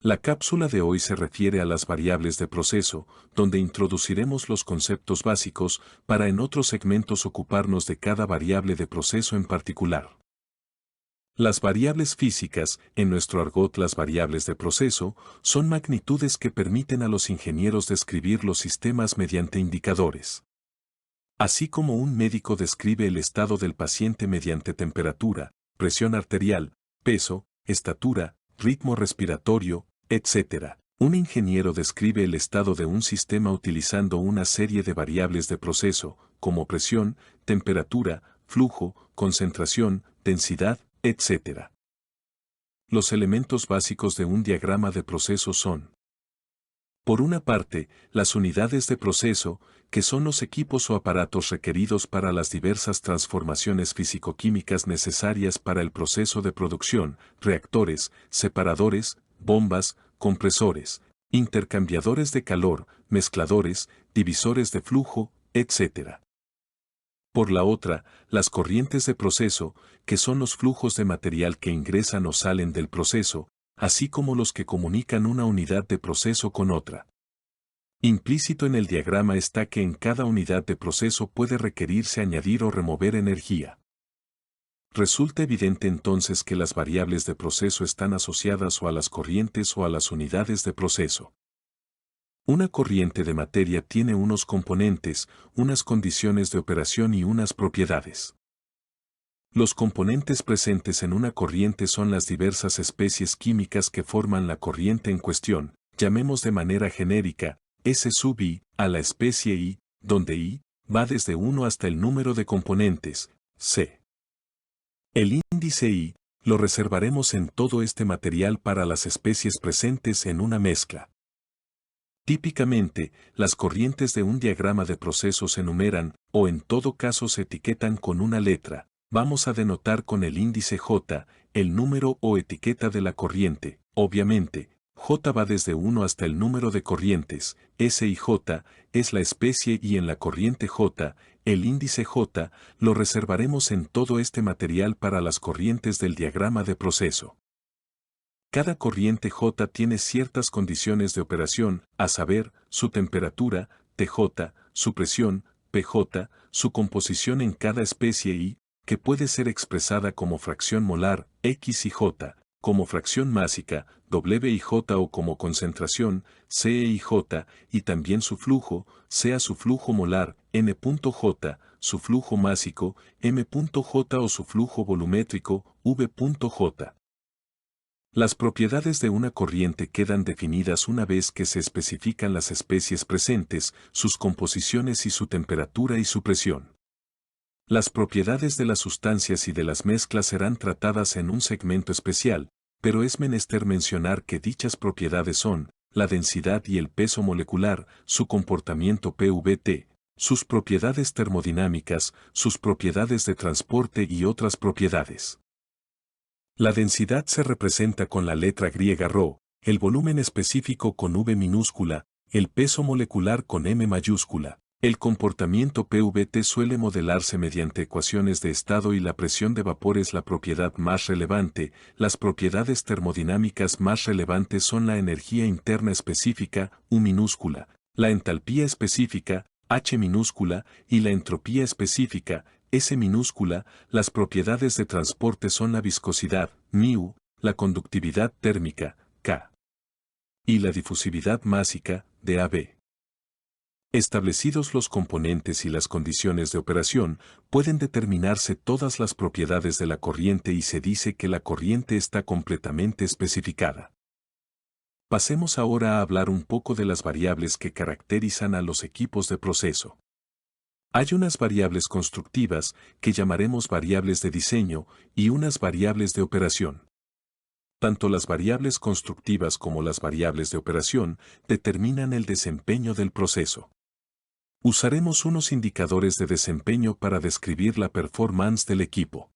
La cápsula de hoy se refiere a las variables de proceso, donde introduciremos los conceptos básicos para en otros segmentos ocuparnos de cada variable de proceso en particular. Las variables físicas, en nuestro argot las variables de proceso, son magnitudes que permiten a los ingenieros describir los sistemas mediante indicadores. Así como un médico describe el estado del paciente mediante temperatura, presión arterial, peso, estatura, ritmo respiratorio, etc. Un ingeniero describe el estado de un sistema utilizando una serie de variables de proceso, como presión, temperatura, flujo, concentración, densidad, etc. Los elementos básicos de un diagrama de proceso son: por una parte, las unidades de proceso, que son los equipos o aparatos requeridos para las diversas transformaciones físico-químicas necesarias para el proceso de producción, reactores, separadores, bombas, compresores, intercambiadores de calor, mezcladores, divisores de flujo, etc. Por la otra, las corrientes de proceso, que son los flujos de material que ingresan o salen del proceso, así como los que comunican una unidad de proceso con otra. Implícito en el diagrama está que en cada unidad de proceso puede requerirse añadir o remover energía. Resulta evidente entonces que las variables de proceso están asociadas o a las corrientes o a las unidades de proceso. Una corriente de materia tiene unos componentes, unas condiciones de operación y unas propiedades. Los componentes presentes en una corriente son las diversas especies químicas que forman la corriente en cuestión, llamemos de manera genérica S sub I a la especie I, donde I va desde 1 hasta el número de componentes, C. El índice I lo reservaremos en todo este material para las especies presentes en una mezcla. Típicamente, las corrientes de un diagrama de proceso se enumeran, o en todo caso se etiquetan con una letra. Vamos a denotar con el índice J, el número o etiqueta de la corriente. Obviamente, J va desde 1 hasta el número de corrientes, S y J es la especie y en la corriente J, el índice J, lo reservaremos en todo este material para las corrientes del diagrama de proceso. Cada corriente J tiene ciertas condiciones de operación, a saber, su temperatura, TJ, su presión, PJ, su composición en cada especie y, que puede ser expresada como fracción molar, X y J, como fracción másica, W y J o como concentración, C y J, y también su flujo, sea su flujo molar, N.J, su flujo másico, M.J o su flujo volumétrico, V.J. Las propiedades de una corriente quedan definidas una vez que se especifican las especies presentes, sus composiciones y su temperatura y su presión. Las propiedades de las sustancias y de las mezclas serán tratadas en un segmento especial, pero es menester mencionar que dichas propiedades son la densidad y el peso molecular, su comportamiento PVT, sus propiedades termodinámicas, sus propiedades de transporte y otras propiedades. La densidad se representa con la letra griega ρ, el volumen específico con V minúscula, el peso molecular con M mayúscula. El comportamiento PVT suele modelarse mediante ecuaciones de estado y la presión de vapor es la propiedad más relevante. Las propiedades termodinámicas más relevantes son la energía interna específica, U minúscula, la entalpía específica, H minúscula, y la entropía específica, S minúscula. Las propiedades de transporte son la viscosidad, μ, la conductividad térmica, K, y la difusividad másica, dAB. Establecidos los componentes y las condiciones de operación, pueden determinarse todas las propiedades de la corriente y se dice que la corriente está completamente especificada. Pasemos ahora a hablar un poco de las variables que caracterizan a los equipos de proceso. Hay unas variables constructivas, que llamaremos variables de diseño, y unas variables de operación. Tanto las variables constructivas como las variables de operación determinan el desempeño del proceso. Usaremos unos indicadores de desempeño para describir la performance del equipo.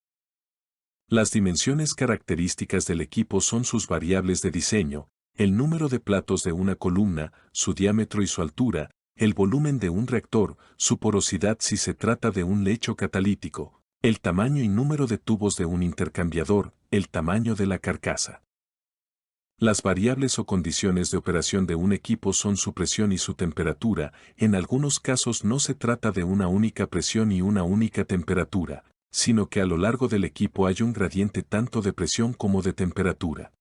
Las dimensiones características del equipo son sus variables de diseño, el número de platos de una columna, su diámetro y su altura, el volumen de un reactor, su porosidad si se trata de un lecho catalítico, el tamaño y número de tubos de un intercambiador, el tamaño de la carcasa. Las variables o condiciones de operación de un equipo son su presión y su temperatura. En algunos casos no se trata de una única presión y una única temperatura, sino que a lo largo del equipo hay un gradiente tanto de presión como de temperatura.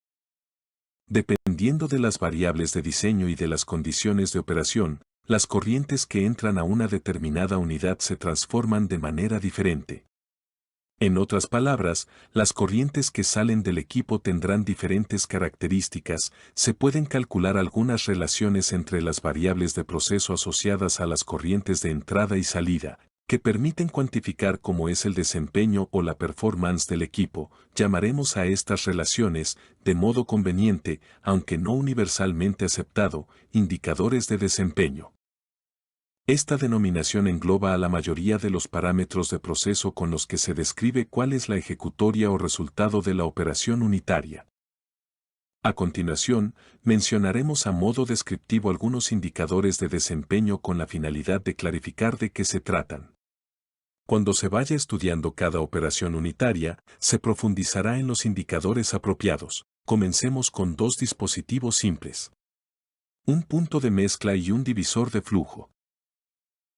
Dependiendo de las variables de diseño y de las condiciones de operación, las corrientes que entran a una determinada unidad se transforman de manera diferente. En otras palabras, las corrientes que salen del equipo tendrán diferentes características. Se pueden calcular algunas relaciones entre las variables de proceso asociadas a las corrientes de entrada y salida, que permiten cuantificar cómo es el desempeño o la performance del equipo. Llamaremos a estas relaciones, de modo conveniente, aunque no universalmente aceptado, indicadores de desempeño. Esta denominación engloba a la mayoría de los parámetros de proceso con los que se describe cuál es la ejecutoria o resultado de la operación unitaria. A continuación, mencionaremos a modo descriptivo algunos indicadores de desempeño con la finalidad de clarificar de qué se tratan. Cuando se vaya estudiando cada operación unitaria, se profundizará en los indicadores apropiados. Comencemos con dos dispositivos simples: un punto de mezcla y un divisor de flujo.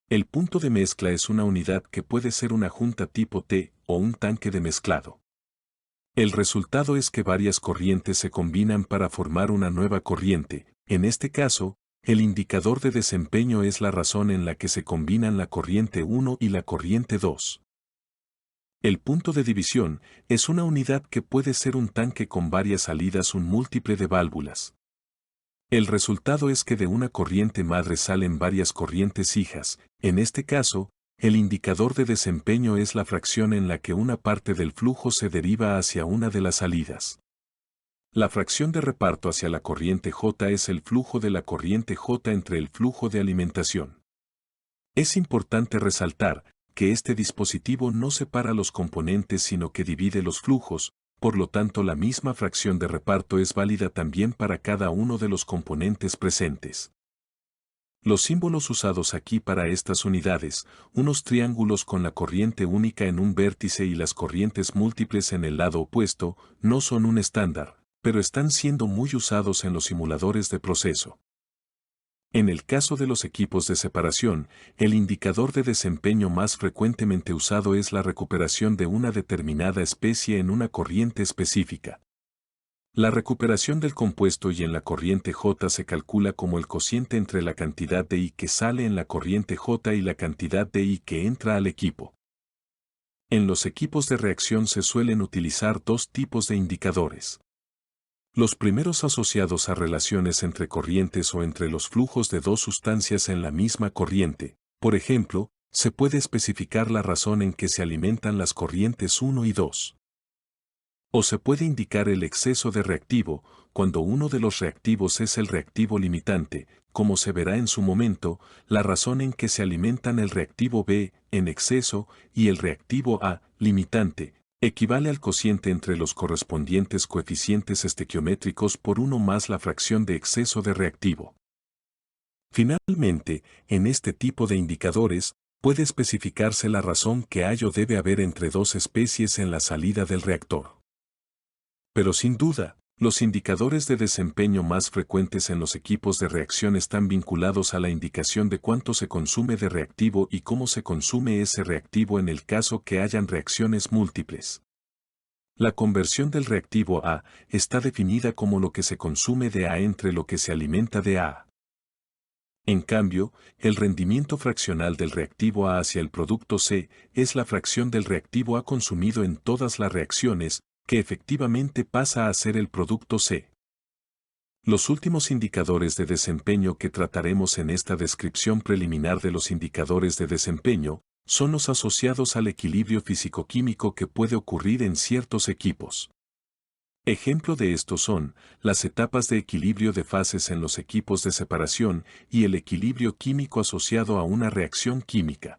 El punto de mezcla es una unidad que puede ser una junta tipo T o un tanque de mezclado. El resultado es que varias corrientes se combinan para formar una nueva corriente. En este caso, el indicador de desempeño es la razón en la que se combinan la corriente 1 y la corriente 2. El punto de división es una unidad que puede ser un tanque con varias salidas, un múltiple de válvulas. El resultado es que de una corriente madre salen varias corrientes hijas. En este caso, el indicador de desempeño es la fracción en la que una parte del flujo se deriva hacia una de las salidas. La fracción de reparto hacia la corriente J es el flujo de la corriente J entre el flujo de alimentación. Es importante resaltar que este dispositivo no separa los componentes sino que divide los flujos. Por lo tanto, la misma fracción de reparto es válida también para cada uno de los componentes presentes. Los símbolos usados aquí para estas unidades, unos triángulos con la corriente única en un vértice y las corrientes múltiples en el lado opuesto, no son un estándar, pero están siendo muy usados en los simuladores de proceso. En el caso de los equipos de separación, el indicador de desempeño más frecuentemente usado es la recuperación de una determinada especie en una corriente específica. La recuperación del compuesto Y en la corriente J se calcula como el cociente entre la cantidad de I que sale en la corriente J y la cantidad de I que entra al equipo. En los equipos de reacción se suelen utilizar dos tipos de indicadores. Los primeros asociados a relaciones entre corrientes o entre los flujos de dos sustancias en la misma corriente. Por ejemplo, se puede especificar la razón en que se alimentan las corrientes 1 y 2. O se puede indicar el exceso de reactivo, cuando uno de los reactivos es el reactivo limitante, como se verá en su momento, la razón en que se alimentan el reactivo B, en exceso, y el reactivo A, limitante, equivale al cociente entre los correspondientes coeficientes estequiométricos por 1 más la fracción de exceso de reactivo. Finalmente, en este tipo de indicadores, puede especificarse la razón que hay o debe haber entre dos especies en la salida del reactor. Pero sin duda, los indicadores de desempeño más frecuentes en los equipos de reacción están vinculados a la indicación de cuánto se consume de reactivo y cómo se consume ese reactivo en el caso que hayan reacciones múltiples. La conversión del reactivo A está definida como lo que se consume de A entre lo que se alimenta de A. En cambio, el rendimiento fraccional del reactivo A hacia el producto C es la fracción del reactivo A consumido en todas las reacciones, que efectivamente pasa a ser el producto C. Los últimos indicadores de desempeño que trataremos en esta descripción preliminar de los indicadores de desempeño son los asociados al equilibrio físico-químico que puede ocurrir en ciertos equipos. Ejemplo de estos son las etapas de equilibrio de fases en los equipos de separación y el equilibrio químico asociado a una reacción química.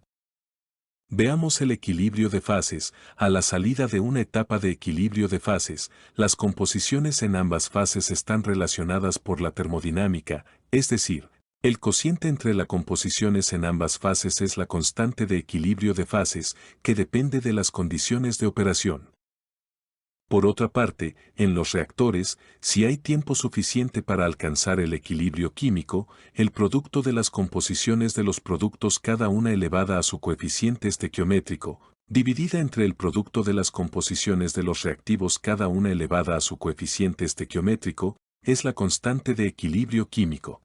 Veamos el equilibrio de fases. A la salida de una etapa de equilibrio de fases, las composiciones en ambas fases están relacionadas por la termodinámica, es decir, el cociente entre las composiciones en ambas fases es la constante de equilibrio de fases, que depende de las condiciones de operación. Por otra parte, en los reactores, si hay tiempo suficiente para alcanzar el equilibrio químico, el producto de las composiciones de los productos cada una elevada a su coeficiente estequiométrico, dividida entre el producto de las composiciones de los reactivos cada una elevada a su coeficiente estequiométrico, es la constante de equilibrio químico.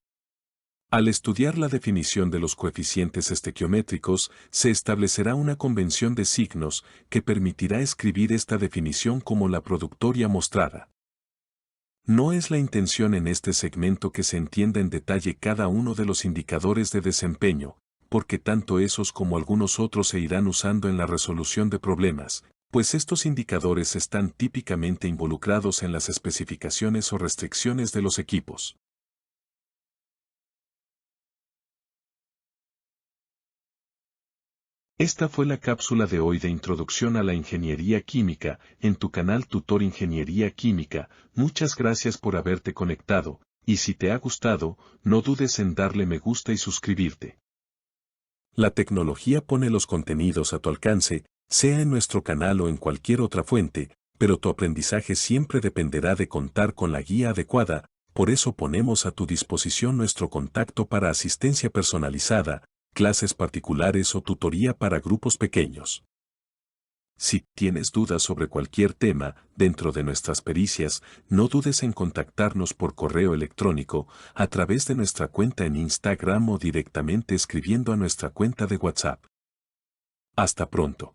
Al estudiar la definición de los coeficientes estequiométricos, se establecerá una convención de signos que permitirá escribir esta definición como la productoria mostrada. No es la intención en este segmento que se entienda en detalle cada uno de los indicadores de desempeño, porque tanto esos como algunos otros se irán usando en la resolución de problemas, pues estos indicadores están típicamente involucrados en las especificaciones o restricciones de los equipos. Esta fue la cápsula de hoy de Introducción a la Ingeniería Química, en tu canal Tutor Ingeniería Química. Muchas gracias por haberte conectado, y si te ha gustado, no dudes en darle me gusta y suscribirte. La tecnología pone los contenidos a tu alcance, sea en nuestro canal o en cualquier otra fuente, pero tu aprendizaje siempre dependerá de contar con la guía adecuada, por eso ponemos a tu disposición nuestro contacto para asistencia personalizada, clases particulares o tutoría para grupos pequeños. Si tienes dudas sobre cualquier tema dentro de nuestras pericias, no dudes en contactarnos por correo electrónico, a través de nuestra cuenta en Instagram o directamente escribiendo a nuestra cuenta de WhatsApp. Hasta pronto.